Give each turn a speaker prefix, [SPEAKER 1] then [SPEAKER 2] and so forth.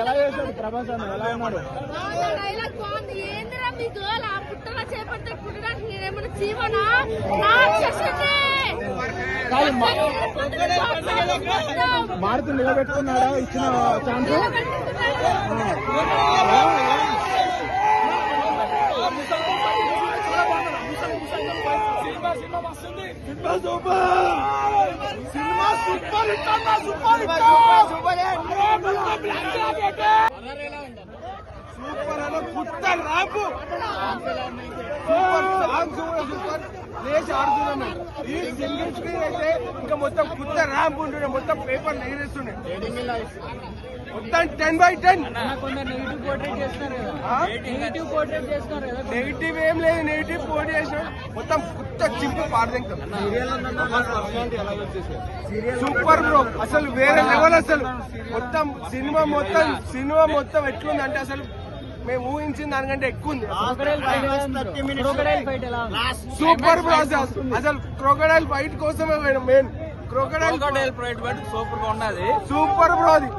[SPEAKER 1] ఎలా చేశాడు ప్రభాస్ అన్న? ఎలా ఉన్నాడు?
[SPEAKER 2] డైలాగ్ బాగుంది. ఏందిరా మీ గర్ల్ ఆ పుట్టలా చేపడితే పుట్టడానికి నేనేమన్నా జీవనా
[SPEAKER 1] మారుతూ నిలబెట్టుకున్నాడా ఇచ్చిన ఛాన్స్?
[SPEAKER 3] సూపర్ అన్న పుట్ట ర్యాంపు సూపర్ సాంగ్స్ కూడా సూపర్ లేచి ఆడుతున్నాం. ఈ సింగిల్ స్క్రీన్ అయితే ఇంకా మొత్తం కొత్త ర్యాంప్ ఉంటుండే, మొత్తం పేపర్ ఎగిరేస్తుండే. మొత్తం 10/10. నెగిటివ్ ఏం లేదు, నెగిటివ్ పోటీ చేసినాడు. మొత్తం కొత్త చింపు పాడదింటాం. సూపర్ బ్రో, అసలు వేరే లెవెల్. అసలు మొత్తం సినిమా మొత్తం ఎట్లుందంటే అసలు మేము ఊహించిన దానికంటే ఎక్కువ ఉంది. సూపర్ బ్రో, అసలు క్రొకడైల్ ఫైట్ కోసమే మెయిన్. క్రొకడైల్ ఫైట్ సూపర్ గా ఉన్నది. సూపర్ బ్రో అది.